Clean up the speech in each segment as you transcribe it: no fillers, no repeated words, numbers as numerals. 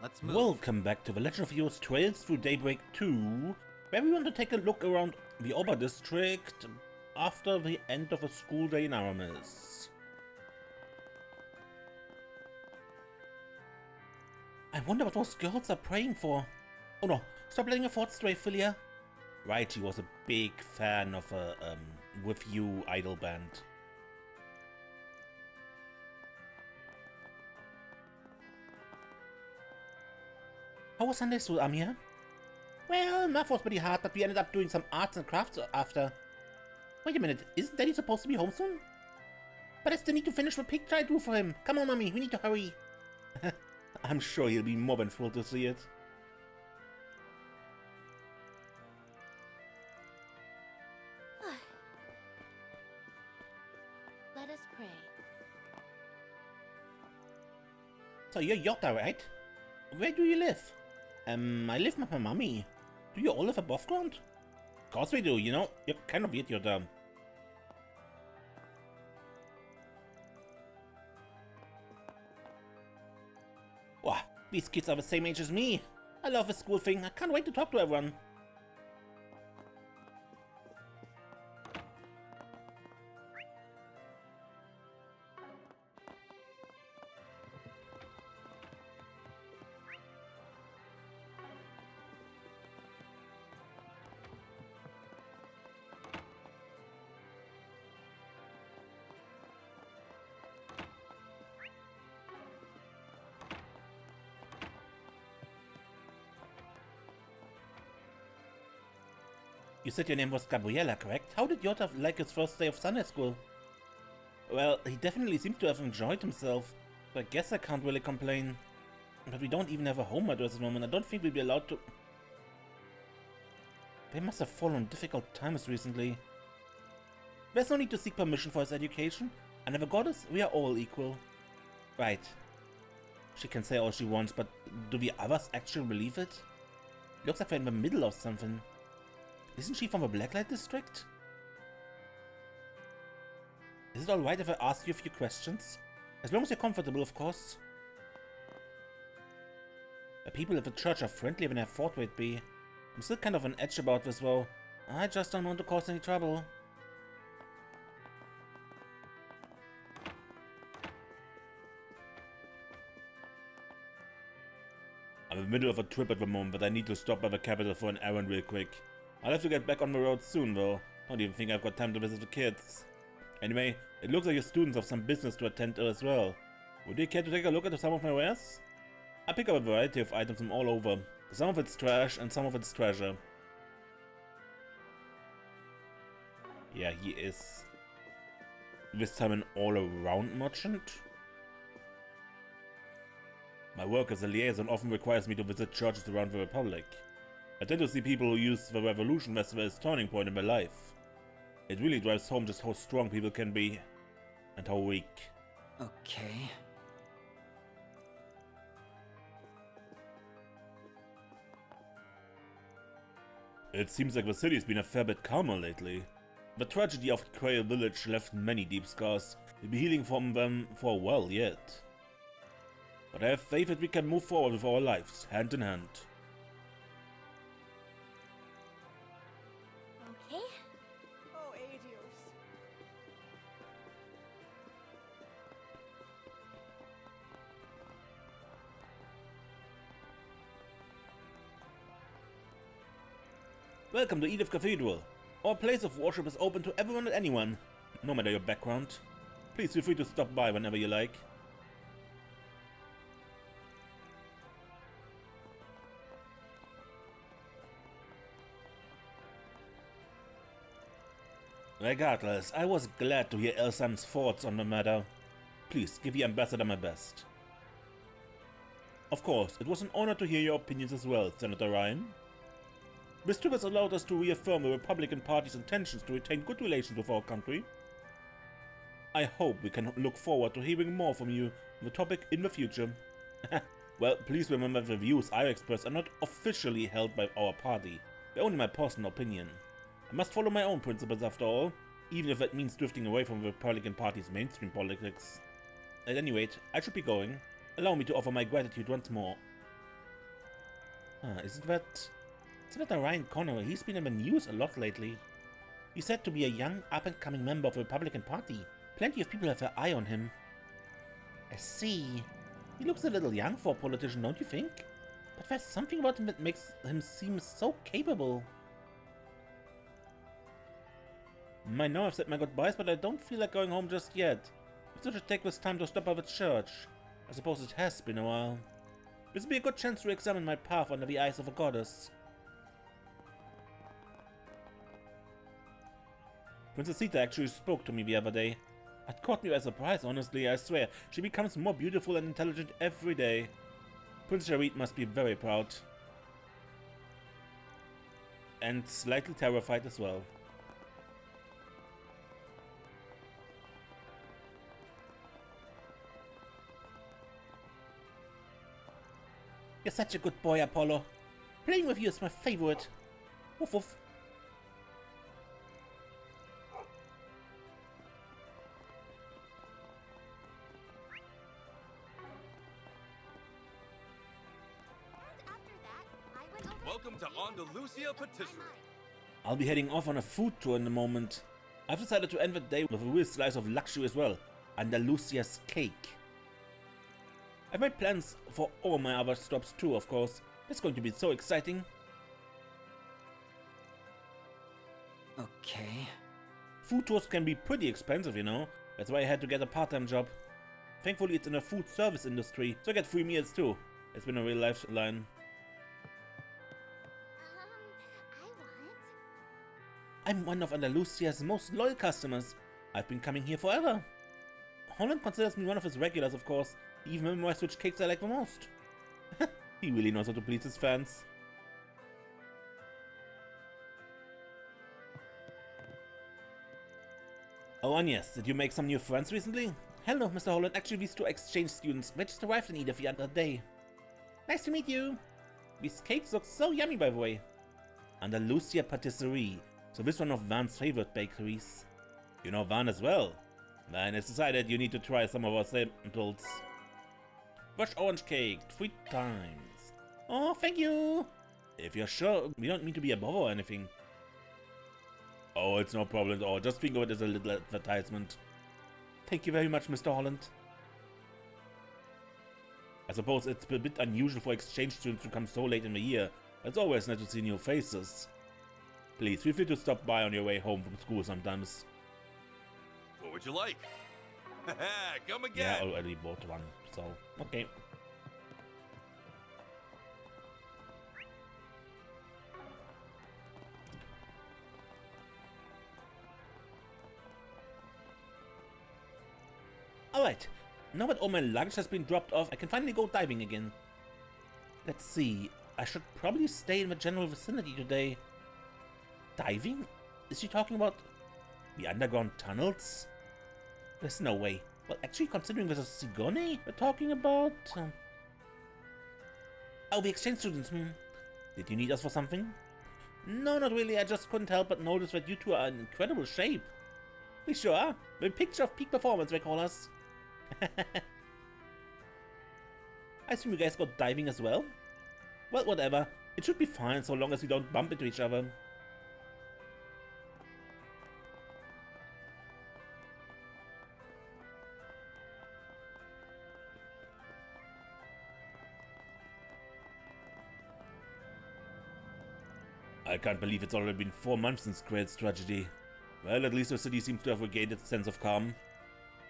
Let's move. Welcome back to The Legend of Heroes Trails through Daybreak 2, where we want to take a look around the Auber District after the end of a school day in Aramis. I wonder what those girls are praying for. Oh no, stop letting your thoughts stray, Philia. Right, she was a big fan of a With You idol band. How was Sunday school, Amir? Well, math was pretty hard, but we ended up doing some arts and crafts after. Wait a minute, isn't Daddy supposed to be home soon? But I still need to finish the picture I drew for him. Come on, Mommy, we need to hurry. I'm sure he'll be more than thrilled to see it. Let us pray. So you're Yotta, right? Where do you live? I live with my mommy. Do you all live above ground? Of course we do, you know. You're kind of weird, Yotta. Wow, these kids are the same age as me. I love this school thing. I can't wait to talk to everyone. You said your name was Gabriella, correct? How did Yotta like his first day of Sunday school? Well, he definitely seems to have enjoyed himself, so I guess I can't really complain. But we don't even have a home address at the moment. I don't think we'll be allowed to... They must have fallen on difficult times recently. There's no need to seek permission for his education. And if a goddess, we are all equal. Right. She can say all she wants, but do the others actually believe it? Looks like we're in the middle of something. Isn't she from the Blacklight District? Is it alright if I ask you a few questions? As long as you're comfortable, of course. The people at the church are friendlier than I thought they'd be. I'm still kind of on edge about this though. I just don't want to cause any trouble. I'm in the middle of a trip at the moment, but I need to stop by the capital for an errand real quick. I'll have to get back on the road soon though. Don't even think I've got time to visit the kids. Anyway, it looks like your students have some business to attend to as well. Would you care to take a look at some of my wares? I pick up a variety of items from all over. Some of it's trash and some of it's treasure. Yeah, he is this time an all-around merchant. My work as a liaison often requires me to visit churches around the Republic. I tend to see people who use the Revolution Festival as a turning point in their life. It really drives home just how strong people can be, and how weak. Okay. It seems like the city's been a fair bit calmer lately. The tragedy of Quail Village left many deep scars. We'll be healing from them for a while yet. But I have faith that we can move forward with our lives, hand in hand. Okay. Oh, adios. Welcome to Edith Cathedral. Our place of worship is open to everyone and anyone, no matter your background. Please feel free to stop by whenever you like. Regardless, I was glad to hear Elsam's thoughts on the matter. Please give the ambassador my best. Of course, it was an honor to hear your opinions as well, Senator Ryan. This trip has allowed us to reaffirm the Republican Party's intentions to retain good relations with our country. I hope we can look forward to hearing more from you on the topic in the future. Well, please remember the views I express are not officially held by our party. They're only my personal opinion. I must follow my own principles after all, even if that means drifting away from the Republican Party's mainstream politics. At any rate, I should be going. Allow me to offer my gratitude once more. Isn't that Ryan Connor? He's been in the news a lot lately. He's said to be a young, up-and-coming member of the Republican Party. Plenty of people have their eye on him. I see. He looks a little young for a politician, don't you think? But there's something about him that makes him seem so capable. I know I've said my goodbyes, but I don't feel like going home just yet. I should take this time to stop by the church. I suppose it has been a while. This will be a good chance to examine my path under the eyes of a goddess. Princess Sita actually spoke to me the other day. It caught me by surprise, honestly, I swear. She becomes more beautiful and intelligent every day. Prince Jareed must be very proud. And slightly terrified as well. You're such a good boy, Apollo. Playing with you is my favorite. Woof woof. Welcome to Andalusia Patisserie. I'll be heading off on a food tour in a moment. I've decided to end the day with a real slice of luxury as well. Andalusia's cake. I've made plans for all my other stops too, of course. It's going to be so exciting. Okay. Food tours can be pretty expensive, you know. That's why I had to get a part-time job. Thankfully it's in the food service industry, so I get free meals too. It's been a real lifeline. I'm one of Andalusia's most loyal customers. I've been coming here forever. Holland considers me one of his regulars, of course. He even memorized which cakes I like the most. He really knows how to please his fans. Oh, and yes, did you make some new friends recently? Hello, Mr. Holland. Actually, these two exchange students. They just arrived in Edith the other day. Nice to meet you. These cakes look so yummy, by the way. Andalusia Patisserie. So this one of Van's favorite bakeries. You know Van as well. Then it's decided you need to try some of our samples. Fresh orange cake, 3 times. Oh, thank you. If you're sure, we don't mean to be a bother or anything. Oh, it's no problem at all. Just think of it as a little advertisement. Thank you very much, Mr. Holland. I suppose it's a bit unusual for exchange students to come so late in the year. It's always nice to see new faces. Please feel free to stop by on your way home from school sometimes. What would you like? Come again. Yeah, I already bought one, so okay. Alright, now that all my luggage has been dropped off, I can finally go diving again. Let's see, I should probably stay in the general vicinity today. Diving? Is she talking about the underground tunnels? There's no way. Well, actually, considering there's a Sigone we're talking about... Oh, the exchange students, Did you need us for something? No, not really. I just couldn't help but notice that you two are in incredible shape. We sure are. The picture of peak performance, they call us. I assume you guys go diving as well? Well, whatever. It should be fine so long as we don't bump into each other. I can't believe it's already been 4 months since Krail's tragedy. Well, at least the city seems to have regained its sense of calm.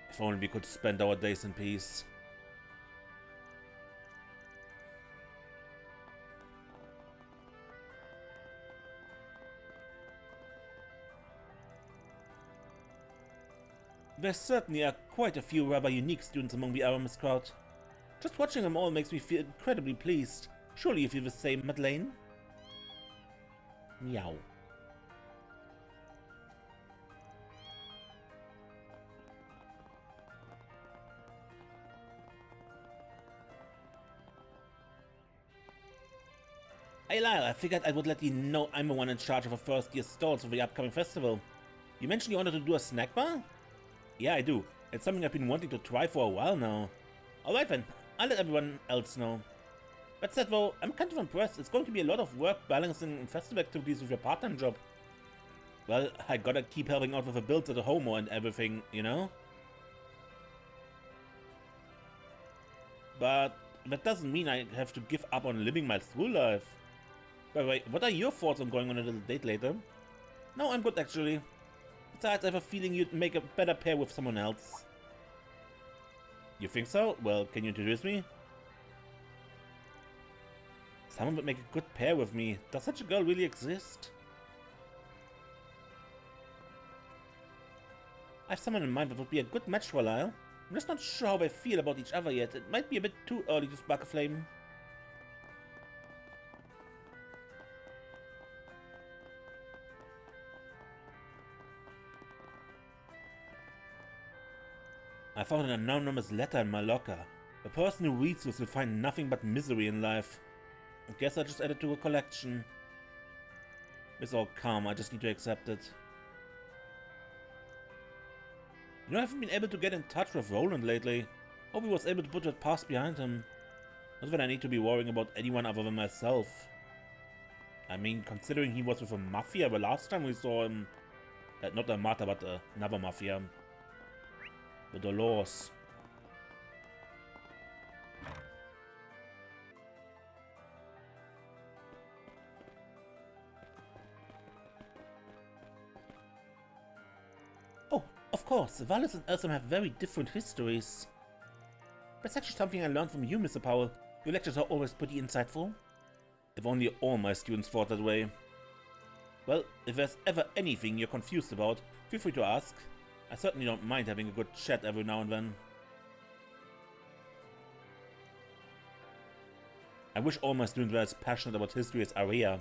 If only we could spend our days in peace. There certainly are quite a few rather unique students among the Aramis crowd. Just watching them all makes me feel incredibly pleased. Surely you feel the same, Madeleine? Meow. Hey Lyle, I figured I would let you know I'm the one in charge of the first year stalls for the upcoming festival. You mentioned you wanted to do a snack bar? Yeah, I do. It's something I've been wanting to try for a while now. Alright then, I'll let everyone else know. That said though, I'm kind of impressed. It's going to be a lot of work balancing festival activities with your part-time job. Well, I gotta keep helping out with the builds at the home and everything, you know? But that doesn't mean I have to give up on living my school life. By the way, what are your thoughts on going on a little date later? No, I'm good actually. Besides, I have a feeling you'd make a better pair with someone else. You think so? Well, can you introduce me? Someone would make a good pair with me. Does such a girl really exist? I have someone in mind that would be a good match for Lyle. I'm just not sure how they feel about each other yet. It might be a bit too early to spark a flame. I found an anonymous letter in my locker. The person who reads this will find nothing but misery in life. I guess I just added to a collection. It's all calm, I just need to accept it. You know, I haven't been able to get in touch with Roland lately. Hope he was able to put that past behind him. Not that I need to be worrying about anyone other than myself. I mean, considering he was with a mafia the last time we saw him. Not a Mata, but another mafia. The TLoH. Oh, of course, Valis and Elsam have very different histories. That's actually something I learned from you, Mr. Powell. Your lectures are always pretty insightful. If only all my students thought that way. Well, if there's ever anything you're confused about, feel free to ask. I certainly don't mind having a good chat every now and then. I wish all my students were as passionate about history as Aria.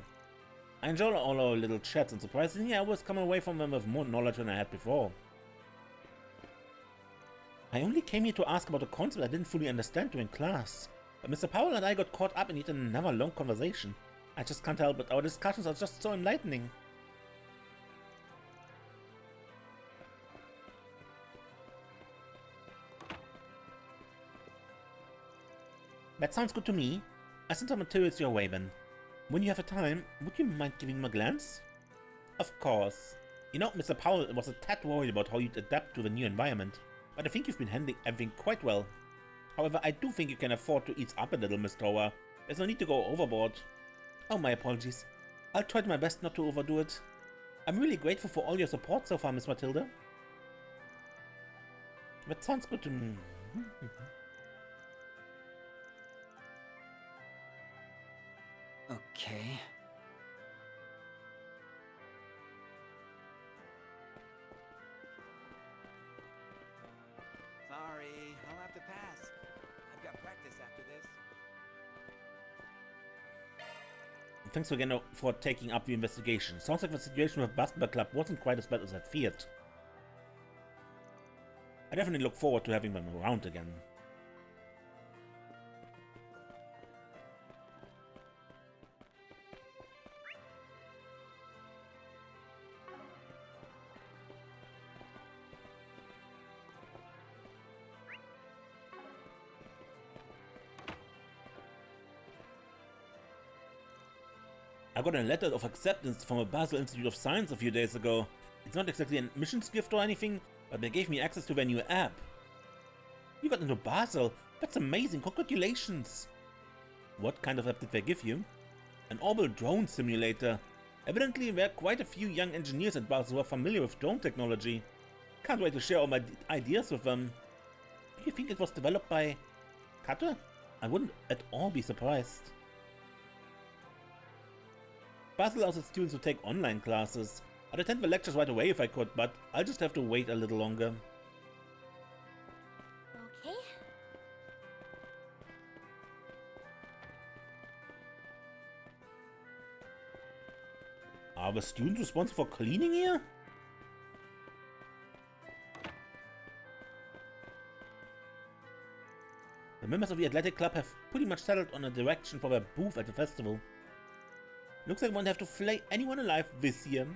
I enjoy all our little chats, and surprisingly I always come away from them with more knowledge than I had before. I only came here to ask about a concept I didn't fully understand during class, but Mr. Powell and I got caught up in yet another long conversation. I just can't help it, our discussions are just so enlightening. That sounds good to me. I sent some materials your way then. When you have a time, would you mind giving them a glance? Of course. You know, Mr. Powell was a tad worried about how you'd adapt to the new environment, but I think you've been handling everything quite well. However, I do think you can afford to ease up a little, Miss Tower. There's no need to go overboard. Oh, my apologies. I'll try my best not to overdo it. I'm really grateful for all your support so far, Miss Matilda. That sounds good to me. Okay. Sorry, I'll have to pass. I've got practice after this. Thanks again for taking up the investigation. Sounds like the situation with Basketball Club wasn't quite as bad as I'd feared. I definitely look forward to having them around again. I got a letter of acceptance from the Basel Institute of Science a few days ago. It's not exactly an admissions gift or anything, but they gave me access to their new app. You got into Basel? That's amazing, congratulations! What kind of app did they give you? An Auber drone simulator. Evidently there are quite a few young engineers at Basel who are familiar with drone technology. Can't wait to share all my ideas with them. Do you think it was developed by Kate? I wouldn't at all be surprised. Basel allows its students to take online classes. I'd attend the lectures right away if I could, but I'll just have to wait a little longer. Okay. Are the students responsible for cleaning here? The members of the athletic club have pretty much settled on a direction for their booth at the festival. Looks like we won't have to flay anyone alive this year.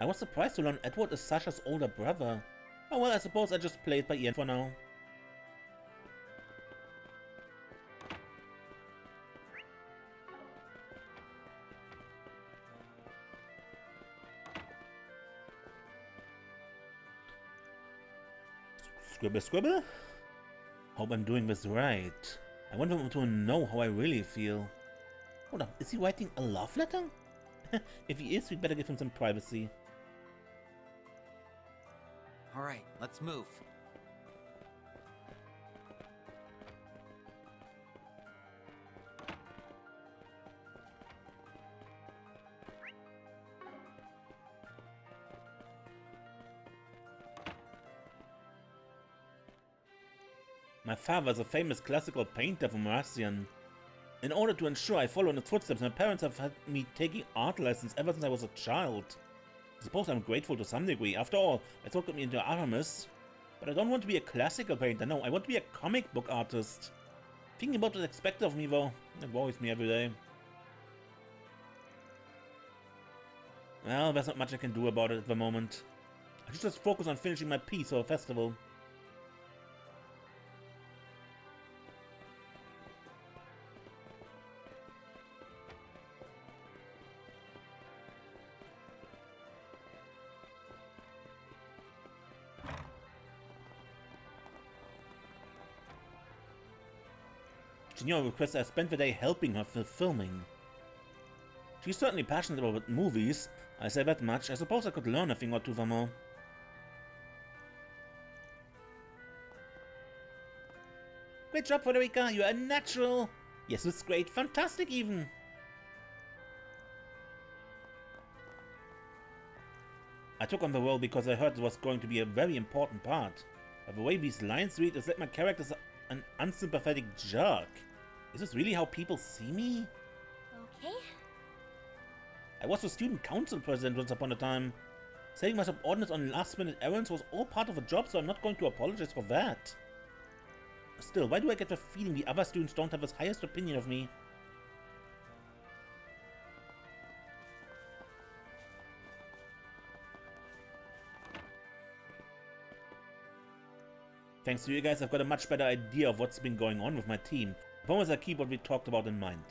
I was surprised to learn Edward is Sasha's older brother. Oh well, I suppose I just play it by ear for now. Scribble, scribble. Hope I'm doing this right. I want him to know how I really feel. Hold up, is he writing a love letter? If he is, we'd better give him some privacy. Alright, let's move. My father is a famous classical painter from Russian. In order to ensure I follow in his footsteps, my parents have had me taking art lessons ever since I was a child. I suppose I'm grateful to some degree. After all, that's what got me into Aramis. But I don't want to be a classical painter, no, I want to be a comic book artist. Thinking about what's expected of me, though, that worries me every day. Well, there's not much I can do about it at the moment. I should just focus on finishing my piece for a festival. Senora requests I spend the day helping her with filming. She's certainly passionate about movies, I say that much. I suppose I could learn a thing or two from her. Great job, Frederica, you're a natural! Yes, it's great, fantastic even! I took on the role because I heard it was going to be a very important part. But the way these lines read is that my character's an unsympathetic jerk. Is this really how people see me? Okay. I was the student council president once upon a time. Setting my subordinates on last-minute errands was all part of the job, so I'm not going to apologize for that. Still, why do I get the feeling the other students don't have the highest opinion of me? Thanks to you guys, I've got a much better idea of what's been going on with my team. I promise I'll keep what we talked about in mind.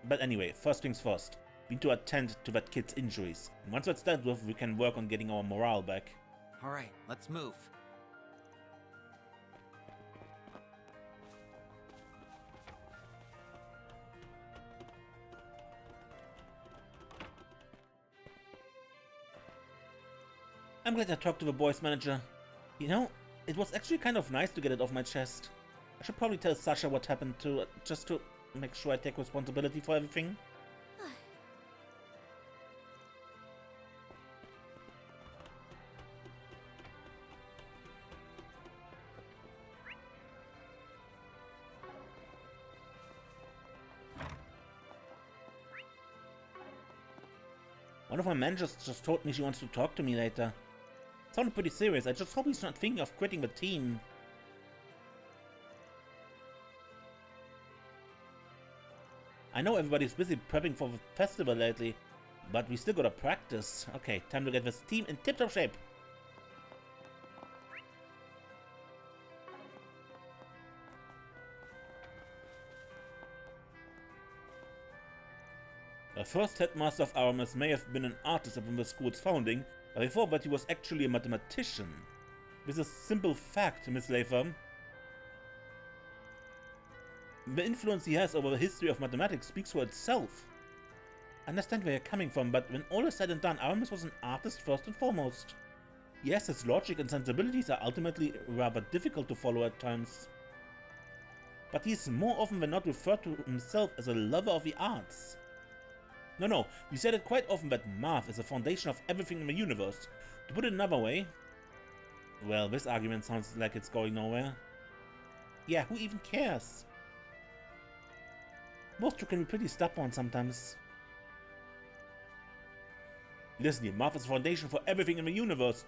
But anyway, first things first. We need to attend to that kid's injuries. And once that's dealt with, we can work on getting our morale back. Alright, let's move. I'm glad I talked to the boys manager. You know, it was actually kind of nice to get it off my chest. I should probably tell Sasha what happened to, just to make sure I take responsibility for everything. One of my managers just told me she wants to talk to me later. Sounded pretty serious. I just hope he's not thinking of quitting the team. I know everybody's busy prepping for the festival lately, but we still gotta practice. Okay, time to get this team in tip-top shape. The first headmaster of Aramis may have been an artist upon the school's founding, but before that he was actually a mathematician. This is a simple fact, Miss Latham. The influence he has over the history of mathematics speaks for itself. I understand where you're coming from, but when all is said and done, Aramis was an artist first and foremost. Yes, his logic and sensibilities are ultimately rather difficult to follow at times. But he is more often than not referred to himself as a lover of the arts. No, he said it quite often that math is the foundation of everything in the universe. To put it another way... Well, this argument sounds like it's going nowhere. Yeah, who even cares? Most two can be pretty stubborn sometimes. Listen, math is the foundation for everything in the universe.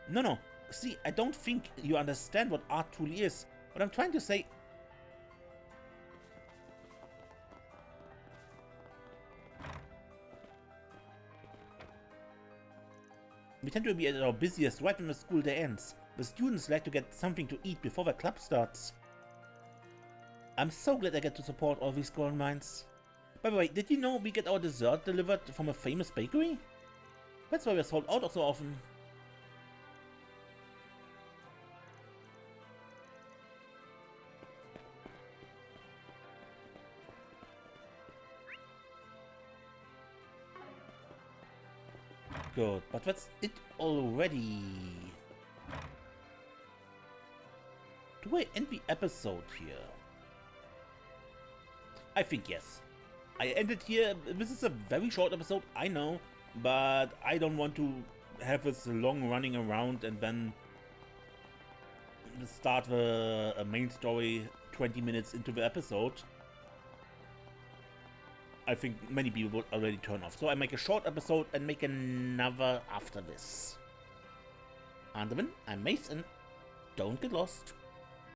No, see, I don't think you understand what art truly is. What I'm trying to say... We tend to be at our busiest right when the school day ends. The students like to get something to eat before the club starts. I'm so glad I get to support all these growing minds. By the way, did you know we get our dessert delivered from a famous bakery? That's why we're sold out so often. Good, but that's it already. Do I end the episode here? I think yes. I ended here. This is a very short episode, I know, but I don't want to have this long running around and then start the main story 20 minutes into the episode. I think many people would already turn off. So I make a short episode and make another after this. Until then, I'm Mace and don't get lost.